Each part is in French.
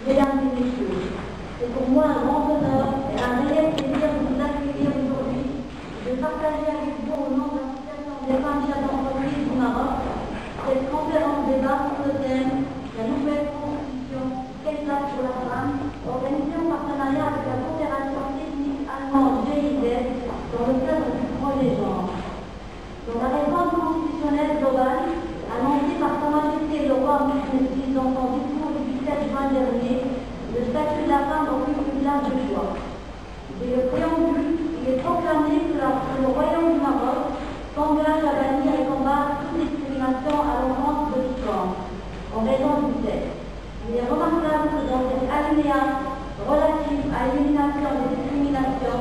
Mesdames et messieurs, c'est pour moi un grand honneur et un réel plaisir de vous accueillir aujourd'hui, de partager avec vous au nom de l'Association des femmes chefs d'entreprise du Maroc cette conférence débat sur le thème La nouvelle constitution, quelle place pour la femme, organisée en partenariat avec la coopération technique allemande GIZ dans le cadre du projet genre. Dans la réforme constitutionnelle globale, annoncée par Sa Majesté le roi Mohammed VI dans son discours du 17 juin dernier, le statut de la femme occupe une place de choix. Dès le préambule, il est proclamé que le Royaume du Maroc s'engage à bannir et combattre toute discrimination à l'encontre de l'islam, en raison du sexe. Il est remarquable que dans cet alinéa relatif à l'élimination des discriminations,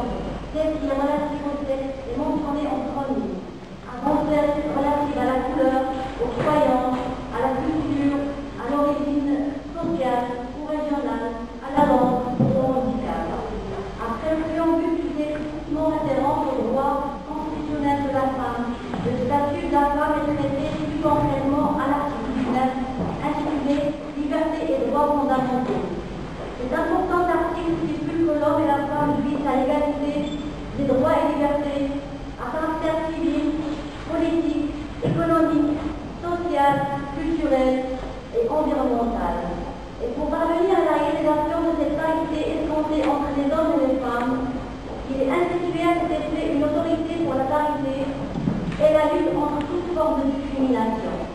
celle qui est relative au sexe est mentionnée en premier. Avant celle relative à la couleur, aux croyances, à la culture, à l'origine sociale ou régionale, à la langue ou au handicap. Après le préambule qui fait explicitement référence aux droits constitutionnels de la femme, le statut de la femme est traité plus concrètement à l'article 19, intitulé Liberté et droits fondamentaux. Cet important article stipule que l'homme et la femme vivent à l'égalité des droits et libertés à caractère civil, politique, économique, social, culturel et environnemental. Et pour parvenir à la réalisation de cette parité escomptée entre les hommes et les femmes, il est institué à cet effet une autorité pour la parité et la lutte contre toute forme de discrimination.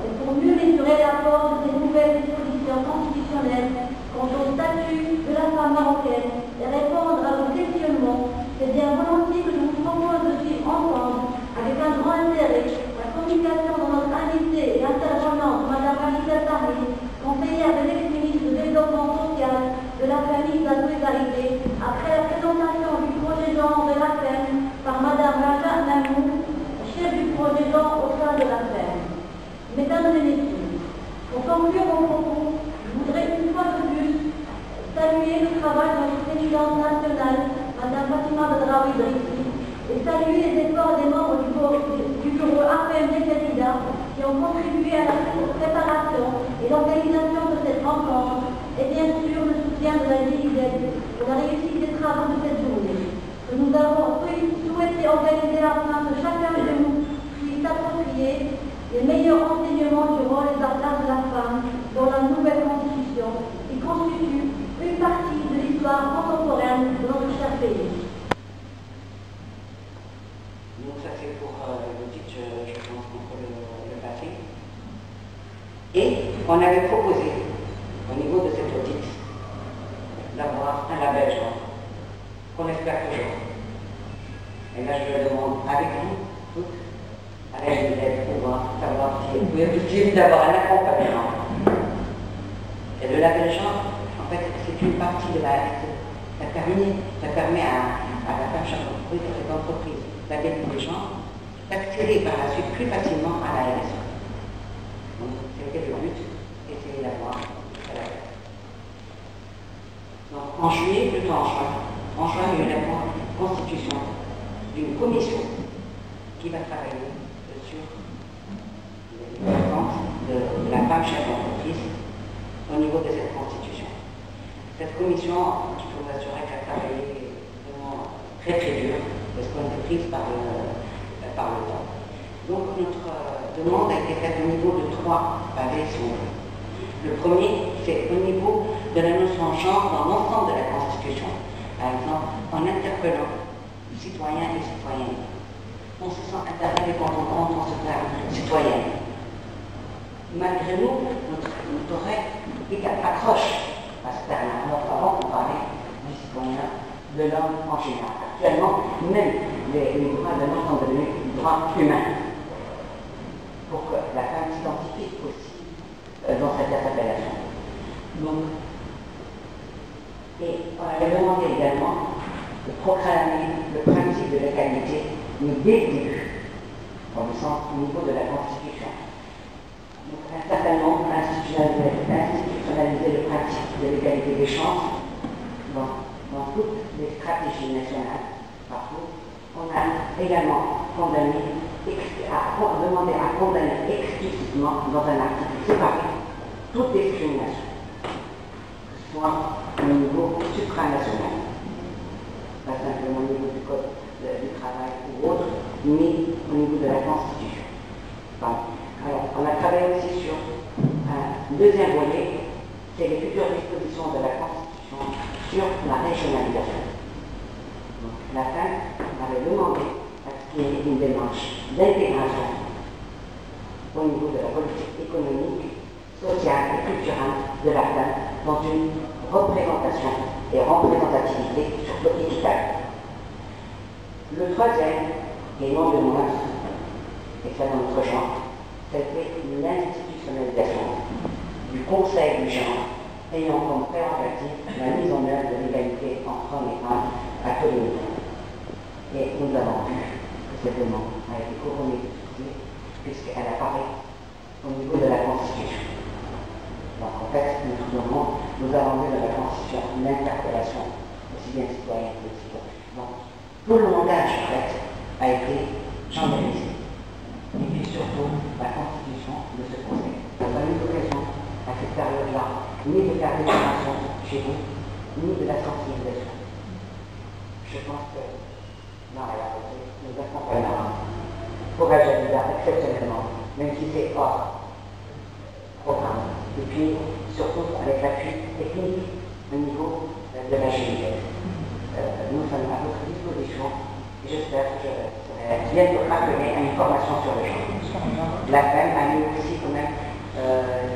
Et pour mieux mesurer l'apport de ces nouvelles dispositions constitutionnelles quant au statut de la femme marocaine et répondre à vos questionnements, c'est bien volontiers que je vous propose de suivre ensemble, avec un grand intérêt, la communication de notre invitée et intervenante, Mme Anita Tahri, conseillère de l'ex-ministre du Développement social, de la famille et de la solidarité, après la présentation du projet genre de la FEM par Mme Raja Namouk, chef du projet genre au sein de la FEM. Mesdames et messieurs, pour conclure mon propos, je voudrais une fois de plus saluer le travail de notre présidente nationale, Mme Fatima Bedraoui Drissi, et saluer les efforts des membres du bureau APMD Canada qui ont contribué à la préparation et l'organisation de cette rencontre, et bien sûr le soutien de la GIZ pour la réussite des travaux de cette journée, que nous avons souhaité organiser afin que chacun de nous puisse s'approprier les meilleurs enseignements du rôle et de la place de la femme dans la nouvelle constitution qui constitue une partie de l'histoire contemporaine de notre cher pays. Donc ça c'est pour l'audit, je pense contre le passé. Et on avait proposé au niveau de cet audit d'avoir un label genre, qu'on espère toujours. Et là je le demande avec vous toutes, à l'aide de pouvoir savoir si vous pouvez utiliser d'avoir un accompagnement. Et le label genre, en fait, c'est une partie de la RSE. Ça permet à la femme chef d'entreprise, à cette entreprise, d'aider les gens, d'accéder par la suite plus facilement à la RSE. Donc, c'était le but, et c'est la voie à la RSE. Donc, en juillet, plutôt en juin, il y a eu la constitution d'une commission qui va travailler sur l'importance de la femme chef d'entreprise au niveau de cette constitution. Cette commission, je peux vous assurer qu'elle a travaillé vraiment très très dur, parce qu'on est prise par le temps. Donc notre demande a été faite au niveau de 3 pavés sombres. Le premier, c'est au niveau de la notion genre dans l'ensemble de la Constitution. Par exemple, en interpellant citoyens et citoyennes. On se sent interpellé quand on entend ce terme citoyenne. Malgré nous, notre oreille accroche à ce terme. Alors avant, on parlait du citoyen, de l'homme en général. Actuellement, même les droits de l'homme sont devenus droits humains. Pour que la femme s'identifie aussi dans cette appellation. Donc, et on avait demandé également de proclamer le principe de l'égalité, mais dès le début, dans le sens au niveau de la Constitution. Donc, un certain nombre institutionnaliser le principe de l'égalité des chances dans toutes les stratégies nationales, partout. On a également demandé à condamner explicitement dans un article séparé toute discrimination, que ce soit soit au niveau supranational, pas simplement au niveau du code du travail ou autre, mais au niveau de la Constitution. Bon. Alors, on a travaillé aussi sur un deuxième volet, c'est les futures dispositions de la Constitution sur la régionalisation. Donc, la fin avait demandé à ce qu'il y ait une démarche d'intégration au niveau de la politique économique, sociale et culturelle de la femme dans une représentation et représentativité surtout équitable. Le troisième, et non le moindre, et ça dans notre genre, c'était l'institutionnalisation du Conseil du genre ayant comme prérogative la mise en œuvre de l'égalité entre hommes et femmes à tous les niveaux. Et nous avons vu que cette demande a été couronnée de succès puisqu'elle apparaît au niveau de la Constitution. Donc en fait, nous avons vu dans la Constitution l'interpellation aussi bien citoyenne que citoyenne. Donc tout le langage en fait a été genralisé. Et puis surtout la constitution de ce conseil. On n'a pas eu l'occasion à cette période-là ni de faire des déclarations chez vous, ni de la sensibilisation. Je pense que Maria nous accompagnera pour agir exceptionnellement, même si c'est hors programme. Et puis surtout avec l'appui technique au niveau de la GIZ. Nous sommes à votre disposition et j'espère que je vient de rappeler à une formation sur le genre. La FEM a mis aussi quand même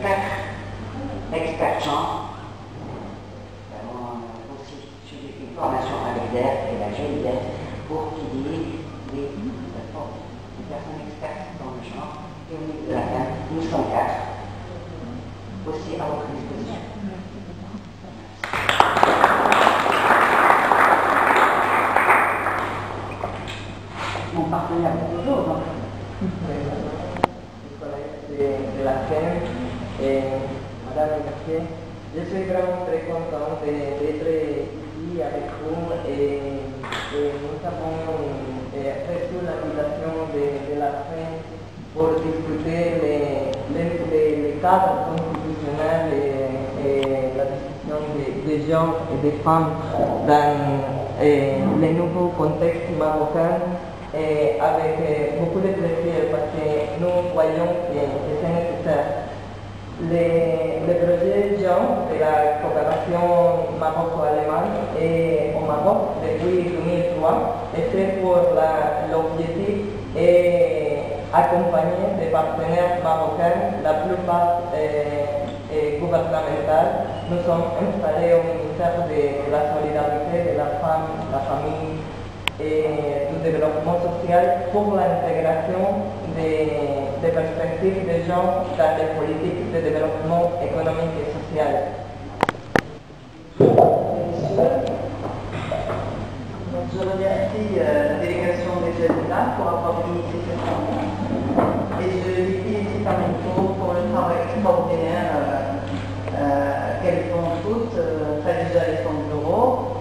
4 experts genre. Nous avons aussi suivi une formation avec DER et la GIZ pour qu'il y ait des personnes expertes dans le genre. Et au niveau de la FEM, nous sommes 4 aussi à votre disposition. Mon partenaire de toujours, donc. Les collègues de la FEM, Madame Mercier, je suis vraiment très content d'être ici avec vous et nous avons reçu l'invitation de la FEM pour discuter les cadres constitutionnels et la discussion des gens et des femmes dans les nouveaux contextes marocains. Avec beaucoup de plaisir parce que nous voyons que c'est nécessaire. Le projet Jean de la coopération maroco-allemande au Maroc depuis 2003 est fait pour l'objectif et accompagner des partenaires marocains, la plupart gouvernementales. Nous sommes installés au ministère de la Solidarité, de la Femme, la Famille et du développement social pour l'intégration des perspectives des gens dans les politiques de développement économique et social. Donc, je remercie la délégation des Jeunes pour avoir initié cette rencontre et je les félicite à mon tour pour le travail extraordinaire qu'elles font toutes, Khadija et son bureau.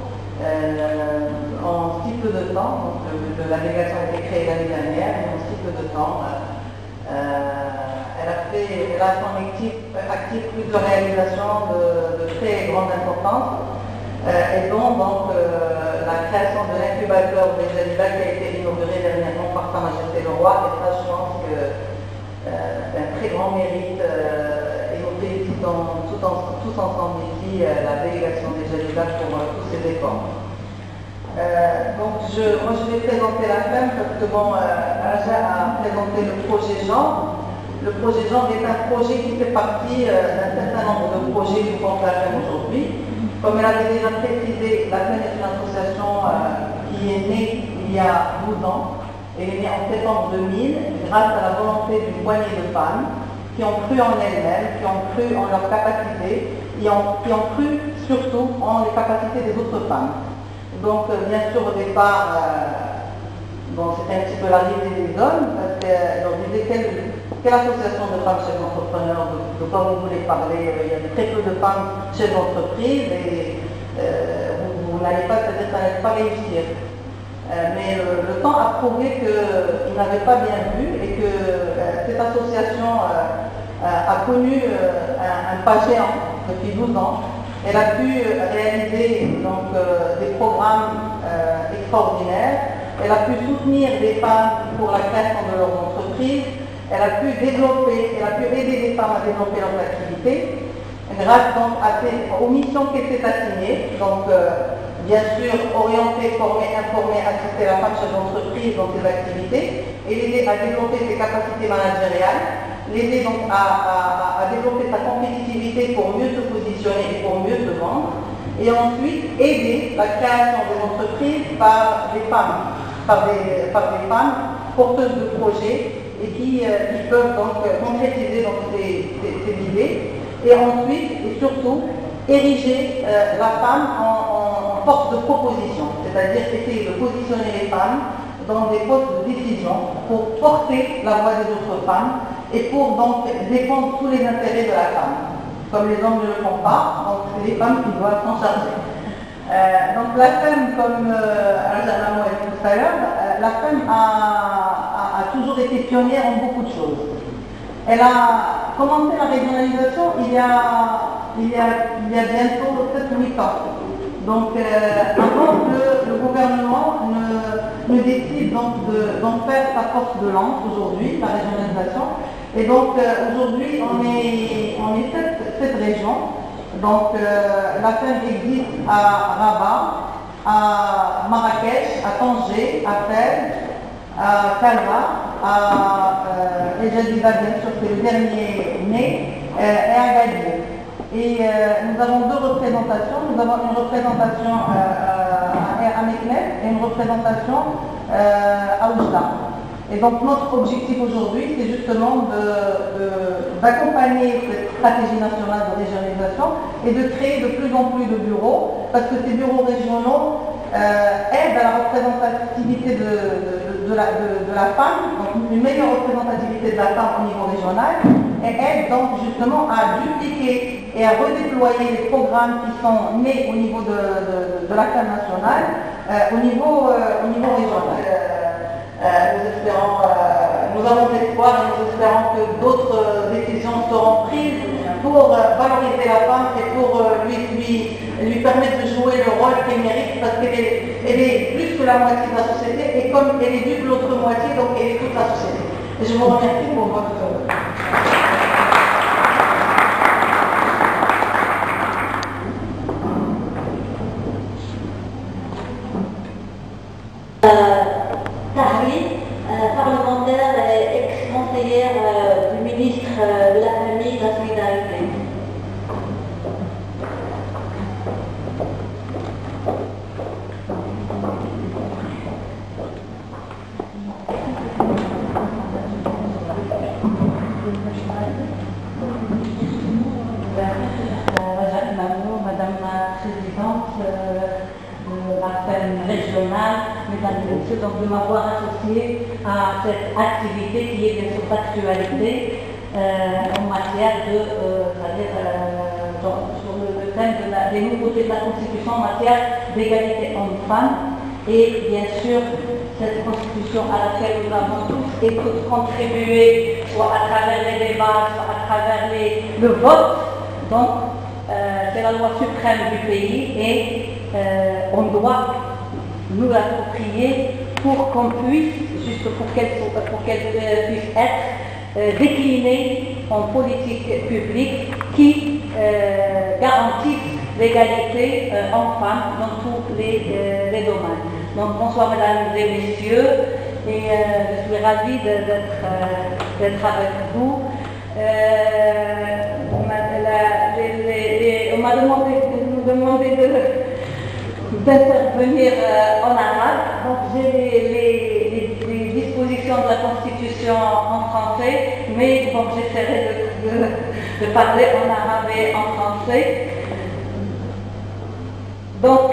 En si peu de temps, donc la délégation a été créée l'année dernière, mais en si peu de temps, elle a son actif plusieurs réalisations de très grande importance, et dont donc la création de l'incubateur des Jalibas qui a été inauguré dernièrement par Sa Majesté le Roi, et ça je pense que c'est un très grand mérite, et nous félicitons tous ensemble ici la délégation des Jalibas pour tous ces efforts. Donc moi je vais présenter la FEM parce que Aja a présenté le projet genre. Le projet genre est un projet qui fait partie d'un certain nombre de projets que compte la FEM aujourd'hui. Comme elle avait déjà précisé, la FEM est une association qui est née il y a 12 ans. Elle est née en septembre 2000 grâce à la volonté d'une poignée de femmes qui ont cru en elles-mêmes, qui ont cru en leurs capacités et qui ont cru surtout en les capacités des autres femmes. Donc, bien sûr, au départ, c'était un petit peu l'arrivée des hommes, parce qu'on disait quelle association de femmes chefs d'entrepreneurs, de quoi vous voulez parler, il y a très peu de femmes chefs d'entreprise et vous n'allez pas, c'est-à-dire ça n'allait pas réussir. Mais le temps a prouvé qu'ils n'avaient pas bien vu et que cette association a connu un pas géant depuis 12 ans. Elle a pu réaliser donc, des programmes extraordinaires. Elle a pu soutenir des femmes pour la création de leurs entreprises. Elle a pu développer, elle a pu aider les femmes à développer leurs activités grâce donc aux missions qu'elle s'est assignées. Donc, bien sûr, orienter, former, informer, assister la femme chef d'entreprise dans ses activités et l'aider à développer ses capacités managériales, l'aider donc à développer sa compétitivité pour mieux se positionner et pour mieux se vendre, et ensuite aider la création des entreprises par des femmes, par des femmes porteuses de projets et qui peuvent donc concrétiser donc, ces idées, et ensuite et surtout ériger la femme en force de proposition, c'est-à-dire essayer de positionner les femmes dans des postes de décision pour porter la voix des autres femmes et pour donc défendre tous les intérêts de la femme. Comme les hommes ne le font pas, donc c'est les femmes qui doivent s'en charger. Donc la femme, comme Al-Jama l'a dit tout à l'heure, la femme a toujours été pionnière en beaucoup de choses. Elle a commencé la régionalisation il y a bientôt 7 ou 8 ans. Donc avant que le gouvernement ne décide donc d'en faire sa force de lance aujourd'hui, la régionalisation. Et donc aujourd'hui on est 7 régions. Donc la femme existe à Rabat, à Marrakech, à Tanger, à Fès, à Calva, à El Jadida, bien sûr, c'est le dernier né, et à Gadir. Et nous avons 2 représentations. Nous avons une représentation à Meknès et une représentation à Oujda. Et donc notre objectif aujourd'hui, c'est justement d'accompagner cette stratégie nationale de régionalisation et de créer de plus en plus de bureaux, parce que ces bureaux régionaux aident à la représentativité de la femme, donc une meilleure représentativité de la femme au niveau régional, et aident donc justement à dupliquer et à redéployer les programmes qui sont nés au niveau de la femme nationale au niveau régional. Nous avons espoir et nous espérons que d'autres décisions seront prises pour valoriser la femme et pour lui permettre de jouer le rôle qu'elle mérite, parce qu'elle est plus que la moitié de la société, et comme elle éduque l'autre moitié, donc elle est toute la société. Et je vous remercie pour votre... parlementaire et ex-conseillère du ministre de la Famille et de la Solidarité. Madame la Présidente de la Femme régionale, mesdames et messieurs, donc de m'avoir associé à cette activité qui est bien sûr d'actualité en matière de, sur le thème des nouveautés de la Constitution en matière d'égalité hommes-femmes, et bien sûr cette Constitution à laquelle nous avons tous et toutes contribué, soit à travers les débats, soit à travers le vote. Donc c'est la loi suprême du pays et on doit nous l'approprier pour qu'on puisse, juste pour qu'elle puisse être déclinée en politique publique qui garantisse l'égalité hommes-femmes dans tous les domaines. Donc bonsoir mesdames et messieurs, et je suis ravie d'être avec vous. On m'a demandé d'intervenir en arabe, donc j'ai les dispositions de la Constitution en français, mais bon, j'essaierai de parler en arabe et en français. Donc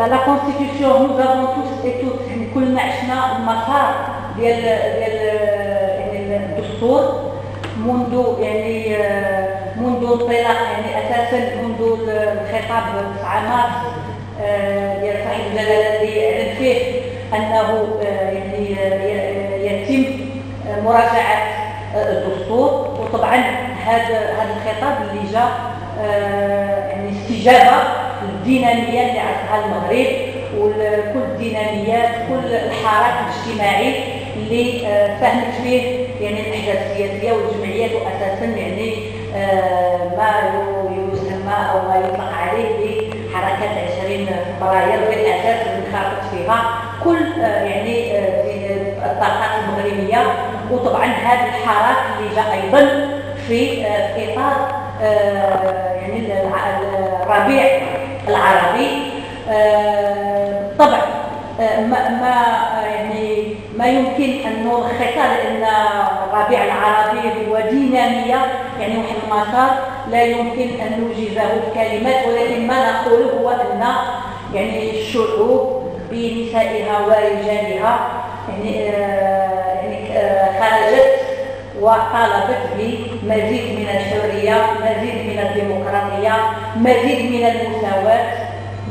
la Constitution, nous avons tous et toutes كلنا عشنا المسار ديال الدستور منذ انطلاق اساسا منذ الخطاب 9 مارس ديال صاحب الجلاله اللي اعلن فيه انه يتم مراجعه الدستور. وطبعا هذا الخطاب اللي جاء يعني استجابه للديناميه اللي عرفها المغرب وكل الديناميات، كل الحراك الاجتماعي اللي ساهمت فيه يعني الاحداث السياسيه والجمعيات، واساسا يعني ما يسمى او ما يطلق عليه بحركات 20 فبراير بالاساس اللي انخرطت فيها كل يعني الطاقات المغربيه. وطبعا هذا الحراك اللي جاء ايضا في اطار يعني الربيع العربي. طبعا ما يمكن ان نلخصها، لان الربيع العربي هو ديناميه يعني واحد المسار لا يمكن ان نوجزه بكلمات، ولكن ما نقوله هو ان يعني الشعوب بنسائها ورجالها يعني خرجت وطالبت بمزيد من الحريه، مزيد من الديمقراطيه، مزيد من المساواه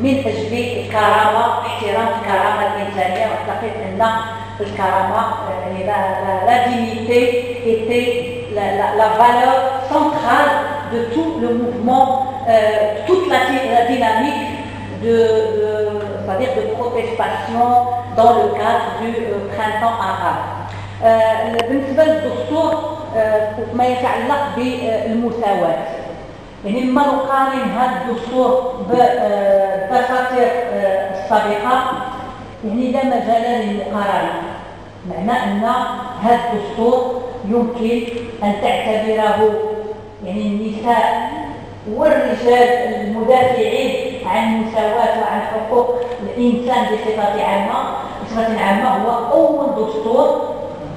من اجل الكرامه، احترام الكرامه الانسانيه. واعتقد ان الكرامه يعني la dignité était la valeur centrale de tout le mouvement, toute la dynamique c'est-à-dire de protestation dans le cadre du printemps arabe. بالنسبه للدستور ما يتعلق بالمساواه، يعني لما نقارن هذا الدستور بالدساتير السابقه يعني لا مجال للمقارنه، معنى ان هذا الدستور يمكن ان تعتبره يعني النساء والرجال المدافعين عن المساواه وعن حقوق الانسان بصفه عامه هو اول دستور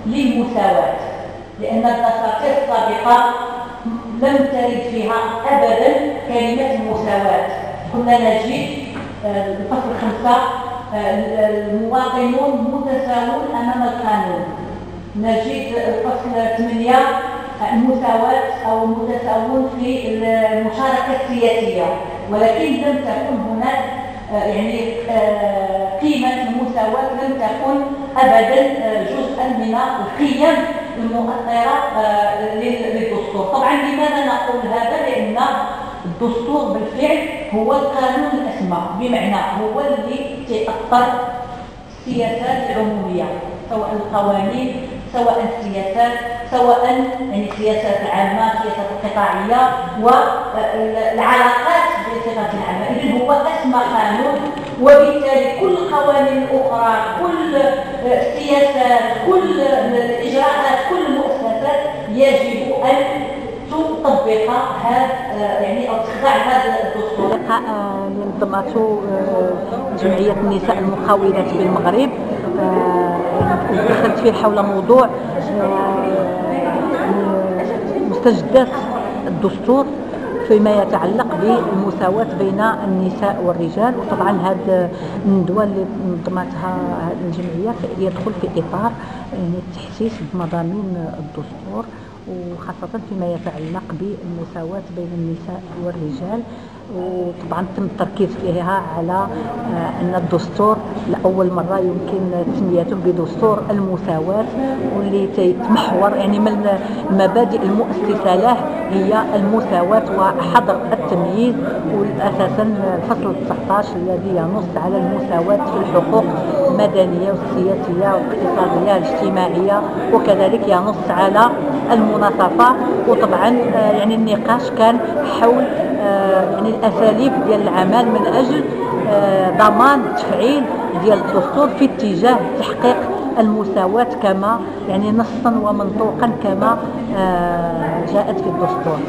للمساواه، لان الدساتير السابقه لم ترد فيها ابدا كلمه المساواه. كنا نجد الفصل 5 المواطنون متساوون امام القانون، نجد الفصل 8 المساواه او المتساوون في المشاركه السياسيه، ولكن لم تكن هناك يعني قيمه المساواه لم تكن ابدا جزءا من القيم المؤثره للدستور. طبعا لماذا نقول هذا؟ لان الدستور بالفعل هو القانون الاسمى، بمعنى هو اللي يأثر السياسات العموميه، سواء القوانين سواء السياسات سواء يعني السياسات العامه، السياسات القطاعيه والعلاقات بصفه عامه. اذن هو اسمى قانون، وبالتالي كل القوانين الاخرى، كل السياسات، كل الاجراءات، كل المؤسسات يجب ان تطبق هذا يعني او تخضع هذا الدستور. اللي نظمته جمعيه النساء المقاولات بالمغرب دخلت فيه حول موضوع مستجدات الدستور فيما يتعلق بالمساواة بين النساء والرجال. وطبعا هذه الندوة اللي نظمتها هذه الجمعية يدخل في إطار يعني التحسيس بمضامين الدستور، وخاصة فيما يتعلق بالمساواة بين النساء والرجال. وطبعا تم التركيز فيها على أن الدستور لأول مرة يمكن تسميته بدستور المساواة، واللي يتمحور يعني من المبادئ المؤسسة له هي المساواة وحظر التمييز. وأساسا الفصل 19 الذي ينص على المساواة في الحقوق المدنية والسياسية والاقتصادية والاجتماعية، وكذلك ينص على المناصفة. وطبعا يعني النقاش كان حول يعني الاساليب ديال العمل من اجل ضمان التفعيل ديال الدستور في اتجاه تحقيق المساواة كما يعني نصا ومنطوقا كما جاءت في الدستور.